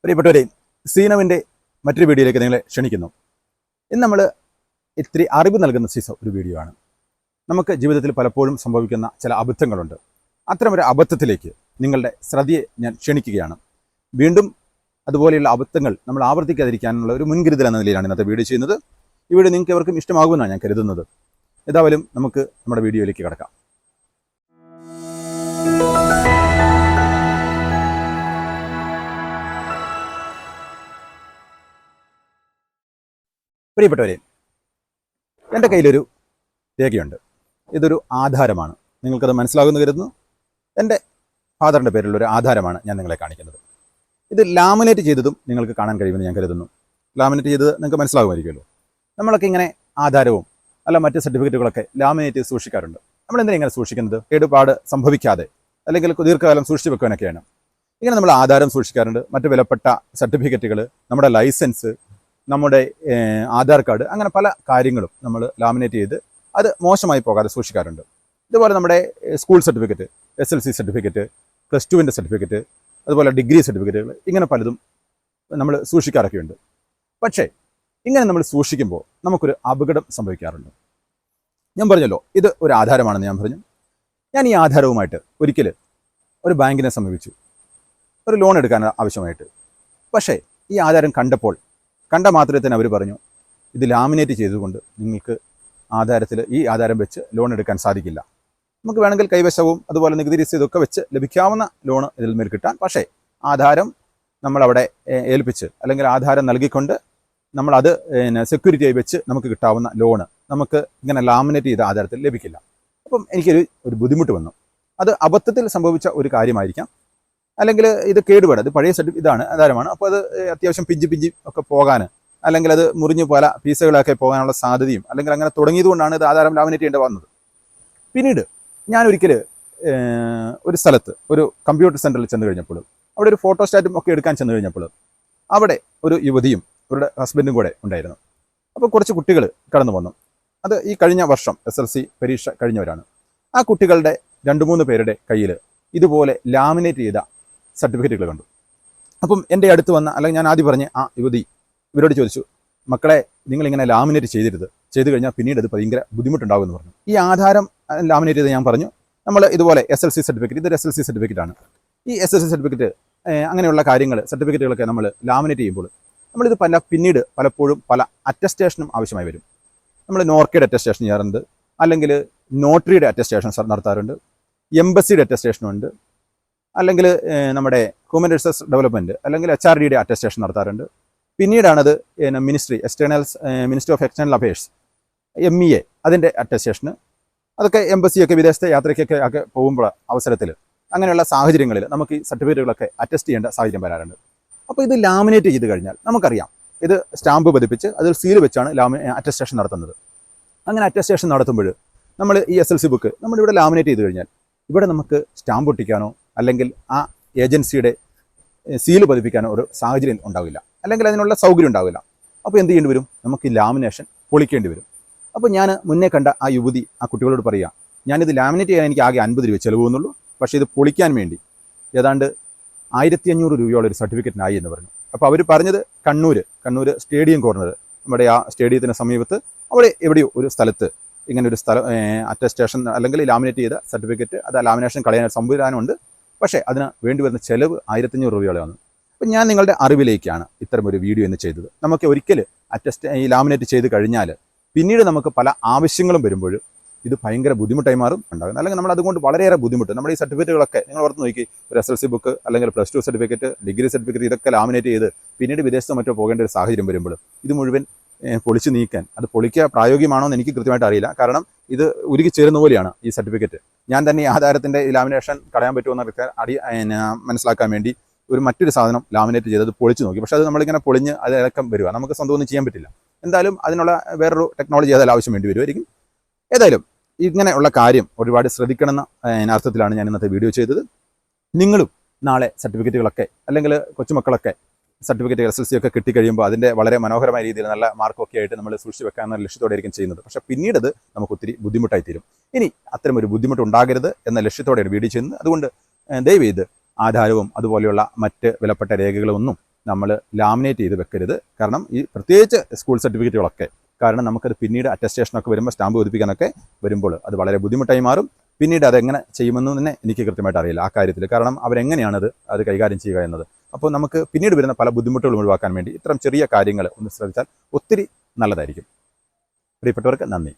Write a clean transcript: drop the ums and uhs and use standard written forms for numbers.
പ്രിയപ്പെട്ടവരെ, സീനവിൻ്റെ മറ്റൊരു വീഡിയോയിലേക്ക് നിങ്ങളെ ക്ഷണിക്കുന്നു. ഇന്ന് നമ്മൾ ഇത്തിരി അറിവ് നൽകുന്ന ഒരു വീഡിയോ ആണ്. നമുക്ക് ജീവിതത്തിൽ പലപ്പോഴും സംഭവിക്കുന്ന ചില അബദ്ധങ്ങളുണ്ട്. അത്തരമൊരു അബദ്ധത്തിലേക്ക് നിങ്ങളുടെ ശ്രദ്ധയെ ഞാൻ ക്ഷണിക്കുകയാണ്. വീണ്ടും അതുപോലെയുള്ള അബദ്ധങ്ങൾ നമ്മൾ ആവർത്തിക്കാതിരിക്കാനുള്ള ഒരു മുൻകരുതൽ എന്ന നിലയിലാണ് ഇന്നത്തെ വീഡിയോ ചെയ്യുന്നത്. ഈ വീഡിയോ നിങ്ങൾക്ക് എവർക്കും ഇഷ്ടമാകുമെന്നാണ് ഞാൻ കരുതുന്നത്. ഏതായാലും നമുക്ക് നമ്മുടെ വീഡിയോയിലേക്ക് കിടക്കാം. പ്രിയപ്പെട്ടവരെ, എൻ്റെ കയ്യിലൊരു രേഖയുണ്ട്. ഇതൊരു ആധാരമാണ്. നിങ്ങൾക്കത് മനസ്സിലാകുമെന്ന് കരുതുന്നു. എൻ്റെ ഫാദറിൻ്റെ പേരിലുള്ളൊരു ആധാരമാണ് ഞാൻ നിങ്ങളെ കാണിക്കുന്നത്. ഇത് ലാമിനേറ്റ് ചെയ്തതും നിങ്ങൾക്ക് കാണാൻ കഴിയുമെന്ന് ഞാൻ കരുതുന്നു. ലാമിനേറ്റ് ചെയ്തത് നിങ്ങൾക്ക് മനസ്സിലാകുമായിരിക്കുമല്ലോ. നമ്മളൊക്കെ ഇങ്ങനെ ആധാരവും അല്ല മറ്റ് സർട്ടിഫിക്കറ്റുകളൊക്കെ ലാമിനേറ്റ് സൂക്ഷിക്കാറുണ്ട്. നമ്മളെന്തിനാണ് ഇങ്ങനെ സൂക്ഷിക്കുന്നത്? കേടുപാട് സംഭവിക്കാതെ അല്ലെങ്കിൽ ദീർഘകാലം സൂക്ഷിച്ച് വെക്കാനൊക്കെയാണ്. ഇങ്ങനെ നമ്മൾ ആധാരം സൂക്ഷിക്കാറുണ്ട്. മറ്റ് വിലപ്പെട്ട സർട്ടിഫിക്കറ്റുകൾ, നമ്മുടെ ലൈസൻസ്, നമ്മുടെ ആധാർ കാർഡ്, അങ്ങനെ പല കാര്യങ്ങളും നമ്മൾ ലാമിനേറ്റ് ചെയ്ത് അത് മോശമായി പോകാതെ സൂക്ഷിക്കാറുണ്ട്. ഇതുപോലെ നമ്മുടെ school certificate, SLC certificate, +2 certificate, അതുപോലെ ഡിഗ്രി സർട്ടിഫിക്കറ്റുകൾ, ഇങ്ങനെ പലതും നമ്മൾ സൂക്ഷിക്കാറൊക്കെയുണ്ട്. പക്ഷേ ഇങ്ങനെ നമ്മൾ സൂക്ഷിക്കുമ്പോൾ നമുക്കൊരു അപകടം സംഭവിക്കാറുണ്ട്. ഞാൻ പറഞ്ഞല്ലോ, ഇത് ഒരു ആധാരമാണെന്ന് ഞാൻ പറഞ്ഞു. ഞാൻ ഈ ആധാരവുമായിട്ട് ഒരിക്കൽ ഒരു ബാങ്കിനെ സമീപിച്ചു, ഒരു ലോൺ എടുക്കാൻ ആവശ്യമായിട്ട്. പക്ഷേ ഈ ആധാരം കണ്ട മാത്രമേ തന്നെ അവർ പറഞ്ഞു, ഇത് ലാമിനേറ്റ് ചെയ്തുകൊണ്ട് നിങ്ങൾക്ക് ഈ ആധാരം വെച്ച് ലോൺ എടുക്കാൻ സാധിക്കില്ല. നമുക്ക് വേണമെങ്കിൽ കൈവശവും അതുപോലെ നികുതി രസീതൊക്കെ വെച്ച് ലഭിക്കാവുന്ന ലോൺ ഇതിൽ മേൽ കിട്ടാൻ, പക്ഷേ ആധാരം നമ്മളവിടെ ഏൽപ്പിച്ച് അല്ലെങ്കിൽ ആധാരം നൽകിക്കൊണ്ട് നമ്മളത് സെക്യൂരിറ്റിയായി വെച്ച് നമുക്ക് കിട്ടാവുന്ന ലോണ് നമുക്ക് ഇങ്ങനെ ലാമിനേറ്റ് ചെയ്ത ആധാരത്തിൽ ലഭിക്കില്ല. അപ്പം എനിക്കൊരു ബുദ്ധിമുട്ട് വന്നു. അത് അബദ്ധത്തിൽ സംഭവിച്ച ഒരു കാര്യമായിരിക്കാം, അല്ലെങ്കിൽ ഇത് കേടുപാട്, അത് പഴയ ഇതാണ് ആധാരമാണ്. അപ്പോൾ അത് അത്യാവശ്യം പിഞ്ചി ഒക്കെ പോകാൻ, അല്ലെങ്കിൽ അത് മുറിഞ്ഞു പല പീസുകളൊക്കെ പോകാനുള്ള സാധ്യതയും, അല്ലെങ്കിൽ അങ്ങനെ തുടങ്ങിയതുകൊണ്ടാണ് ഇത് ആധാരം ലാമിനേറ്റ് ചെയ്യേണ്ടി വന്നത്. പിന്നീട് ഞാൻ ഒരിക്കൽ ഒരു സ്ഥലത്ത് ഒരു കമ്പ്യൂട്ടർ സെൻറ്ററിൽ ചെന്ന് കഴിഞ്ഞപ്പോൾ, അവിടെ ഒരു ഫോട്ടോസ്റ്റാറ്റും ഒക്കെ എടുക്കാൻ ചെന്ന് കഴിഞ്ഞപ്പോൾ അവിടെ ഒരു യുവതിയും അവരുടെ ഹസ്ബൻഡും കൂടെ ഉണ്ടായിരുന്നു. അപ്പോൾ കുറച്ച് കുട്ടികൾ കടന്നു വന്നു. അത് ഈ കഴിഞ്ഞ വർഷം SLC പരീക്ഷ കഴിഞ്ഞവരാണ്. ആ കുട്ടികളുടെ 2-3 പേരുടെ കയ്യിൽ ഇതുപോലെ ലാമിനേറ്റ് ചെയ്ത സർട്ടിഫിക്കറ്റുകൾ കണ്ടു. അപ്പം എൻ്റെ അടുത്ത് വന്ന, അല്ലെങ്കിൽ ഞാൻ ആദ്യം പറഞ്ഞ ആ യുവതി ഇവരോട് ചോദിച്ചു, മക്കളെ, നിങ്ങളിങ്ങനെ ലാമിനേറ്റ് ചെയ്തു കഴിഞ്ഞാൽ പിന്നീട് അത് ഭയങ്കര ബുദ്ധിമുട്ടുണ്ടാകുമെന്ന് പറഞ്ഞു. ഈ ആധാരം ലാമിനേറ്റ് ചെയ്ത് ഞാൻ പറഞ്ഞു, നമ്മൾ ഇതുപോലെ SLC സർട്ടിഫിക്കറ്റ്, ഇതൊരു SLC സർട്ടിഫിക്കറ്റാണ്. ഈ SLC സർട്ടിഫിക്കറ്റ് അങ്ങനെയുള്ള സർട്ടിഫിക്കറ്റുകളൊക്കെ നമ്മൾ ലാമിനേറ്റ് ചെയ്യുമ്പോൾ നമ്മളിത് പിന്നീട് പലപ്പോഴും പല അറ്റസ്റ്റേഷനും ആവശ്യമായി വരും. നമ്മൾ നോർക്കയുടെ അറ്റസ്റ്റേഷൻ ചെയ്യാറുണ്ട്, അല്ലെങ്കിൽ നോട്ടറിയുടെ അറ്റസ്റ്റേഷൻ നടത്താറുണ്ട്, എംബസിയുടെ അറ്റസ്റ്റേഷനുണ്ട്, അല്ലെങ്കിൽ നമ്മുടെ ഹ്യൂമൻ റിസോഴ്സ് ഡെവലപ്മെൻറ്റ് അല്ലെങ്കിൽ HRDയുടെ അറ്റസ്റ്റേഷൻ നടത്താറുണ്ട്. പിന്നീടാണത് ministry of external affairs MEA അതിൻ്റെ അറ്റസ്റ്റേഷന്, അതൊക്കെ എംബസിയൊക്കെ വിദേശത്തെ യാത്രയ്ക്കൊക്കെ പോകുമ്പോൾ അവസരത്തിൽ അങ്ങനെയുള്ള സാഹചര്യങ്ങളിൽ നമുക്ക് ഈ സർട്ടിഫിക്കറ്റുകളൊക്കെ അറ്റസ്റ്റ് ചെയ്യേണ്ട സാഹചര്യം വരാറുണ്ട്. അപ്പോൾ ഇത് ലാമിനേറ്റ് ചെയ്ത് കഴിഞ്ഞാൽ നമുക്കറിയാം, ഇത് സ്റ്റാമ്പ് പതിപ്പിച്ച് അതിൽ സീൽ വെച്ചാണ് അറ്റസ്റ്റേഷൻ നടത്തുന്നത്. അങ്ങനെ അറ്റസ്റ്റേഷൻ നടത്തുമ്പോൾ നമ്മൾ ഈ SLC ബുക്ക് നമ്മളിവിടെ ലാമിനേറ്റ് ചെയ്ത് കഴിഞ്ഞാൽ ഇവിടെ നമുക്ക് സ്റ്റാമ്പ് ഒട്ടിക്കാനോ അല്ലെങ്കിൽ ആ ഏജൻസിയുടെ സീല് പതിപ്പിക്കാനോ ഒരു സാഹചര്യം ഉണ്ടാവില്ല, അല്ലെങ്കിൽ അതിനുള്ള സൗകര്യം ഉണ്ടാവില്ല. അപ്പോൾ എന്ത് ചെയ്യേണ്ടി വരും? നമുക്ക് ഈ ലാമിനേഷൻ പൊളിക്കേണ്ടി വരും. അപ്പോൾ ഞാൻ മുന്നേ കണ്ട ആ യുവതി ആ കുട്ടികളോട് പറയുക, ഞാനിത് ലാമിനേറ്റ് ചെയ്യാൻ എനിക്ക് ആകെ 50 രൂപ ചിലവ് വന്നുള്ളൂ, പക്ഷേ ഇത് പൊളിക്കാൻ വേണ്ടി ഏതാണ്ട് 1500 രൂപയോളം ഒരു സർട്ടിഫിക്കറ്റിനായി എന്ന് പറഞ്ഞു. അപ്പോൾ അവർ പറഞ്ഞത് കണ്ണൂർ സ്റ്റേഡിയം കോർണർ, നമ്മുടെ ആ സ്റ്റേഡിയത്തിന് സമീപത്ത് അവിടെ എവിടെയോ ഒരു സ്ഥലത്ത് ഇങ്ങനെ ഒരു അറ്റസ്റ്റേഷൻ അല്ലെങ്കിൽ ലാമിനേറ്റ് ചെയ്ത സർട്ടിഫിക്കറ്റ്, അത് ലാമിനേഷൻ കളയാൻ സംവിധാനമുണ്ട്, പക്ഷേ അതിന് വേണ്ടി വരുന്ന ചിലവ് 1500 രൂപയോളമാണ്. അപ്പം ഞാൻ നിങ്ങളുടെ അറിവിലേക്കാണ് ഇത്തരമൊരു വീഡിയോ എന്ന് ചെയ്തത്. നമുക്ക് ഒരിക്കൽ ഈ ലാമിനേറ്റ് ചെയ്ത് കഴിഞ്ഞാൽ പിന്നീട് നമുക്ക് പല ആവശ്യങ്ങളും വരുമ്പോൾ ഇത് ഭയങ്കര ബുദ്ധിമുട്ടായി മാറും ഉണ്ടാകും, അല്ലെങ്കിൽ നമ്മൾ അതുകൊണ്ട് വളരെയേറെ ബുദ്ധിമുട്ട്. നമ്മുടെ ഈ സർട്ടിഫിക്കറ്റുകളൊക്കെ നിങ്ങൾ ഓർത്ത് നോക്കി, ഒരു SLC ബുക്ക് അല്ലെങ്കിൽ +2 സർട്ടിഫിക്കറ്റ്, ഡിഗ്രി സർട്ടിഫിക്കറ്റ്, ഇതൊക്കെ ലാമിനേറ്റ് ചെയ്ത് പിന്നീട് വിദേശത്തോ മറ്റോ പോകേണ്ട ഒരു സാഹചര്യം വരുമ്പോൾ ഇത് മുഴുവൻ പൊളിച്ചു നീക്കാൻ, അത് പൊളിക്കുക പ്രായോഗികമാണോ എന്ന് എനിക്ക് കൃത്യമായിട്ട് അറിയില്ല. കാരണം ഇത് ഉരുകി ചേരുന്ന പോലെയാണ് ഈ സർട്ടിഫിക്കറ്റ്. ഞാൻ തന്നെ ഈ ആധാരത്തിൻ്റെ ലാമിനേഷൻ കളയാൻ പറ്റുമെന്ന് മനസ്സിലാക്കാൻ വേണ്ടി മറ്റൊരു സാധനം ലാമിനേറ്റ് ചെയ്ത് അത് പൊളിച്ചു നോക്കി. പക്ഷേ അത് നമ്മളിങ്ങനെ പൊളിഞ്ഞ് അത് ഇളക്കം വരിക, നമുക്ക് സ്വന്തം ഒന്നും ചെയ്യാൻ പറ്റില്ല. എന്തായാലും അതിനുള്ള വേറൊരു ടെക്നോളജി അതിൽ ആവശ്യം വേണ്ടി വരുമായിരിക്കും. ഏതായാലും ഇങ്ങനെയുള്ള കാര്യം ഒരുപാട് ശ്രദ്ധിക്കണമെന്ന അർത്ഥത്തിലാണ് ഞാൻ ഇന്നത്തെ വീഡിയോ ചെയ്തത്. നിങ്ങളും നാളെ സർട്ടിഫിക്കറ്റുകളൊക്കെ അല്ലെങ്കിൽ കൊച്ചുമക്കളൊക്കെ സർട്ടിഫിക്കറ്റ് SLC ഒക്കെ കിട്ടിക്കഴിയുമ്പോൾ അതിൻ്റെ വളരെ മനോഹരമായ രീതിയിൽ നല്ല മാർക്കൊക്കെ ആയിട്ട് നമ്മൾ സൂക്ഷിച്ച് വെക്കാമെന്ന ലക്ഷ്യത്തോടെയായിരിക്കും ചെയ്യുന്നത്. പക്ഷേ പിന്നീട് അത് നമുക്ക് ഒത്തിരി ബുദ്ധിമുട്ടായി തീരും. ഇനി അത്തരമൊരു ബുദ്ധിമുട്ട് ഉണ്ടാകരുത് എന്ന ലക്ഷ്യത്തോടെയാണ് വീഡിയോ ചെയ്യുന്നത്. അതുകൊണ്ട് ദയവ് ചെയ്ത് ആധാരവും അതുപോലെയുള്ള മറ്റ് വിലപ്പെട്ട രേഖകളൊന്നും നമ്മൾ ലാമിനേറ്റ് ചെയ്ത് വെക്കരുത്. കാരണം ഈ പ്രത്യേകിച്ച് സ്കൂൾ സർട്ടിഫിക്കറ്റുകളൊക്കെ, കാരണം നമുക്കത് പിന്നീട് അറ്റസ്റ്റേഷനൊക്കെ വരുമ്പോൾ സ്റ്റാമ്പ് പതിപ്പിക്കാനൊക്കെ വരുമ്പോൾ അത് വളരെ ബുദ്ധിമുട്ടായി മാറും. പിന്നീട് അതെങ്ങനെ ചെയ്യുമെന്ന് തന്നെ എനിക്ക് കൃത്യമായിട്ട് അറിയില്ല ആ കാര്യത്തിൽ. കാരണം അവരെങ്ങനെയാണത് കൈകാര്യം ചെയ്യുക എന്നത്. അപ്പോൾ നമുക്ക് പിന്നീട് വരുന്ന പല ബുദ്ധിമുട്ടുകളും ഒഴിവാക്കാൻ വേണ്ടി ഇത്തരം ചെറിയ കാര്യങ്ങൾ ഒന്ന് ശ്രദ്ധിച്ചാൽ ഒത്തിരി നല്ലതായിരിക്കും. പ്രിയപ്പെട്ടവർക്ക് നന്ദി.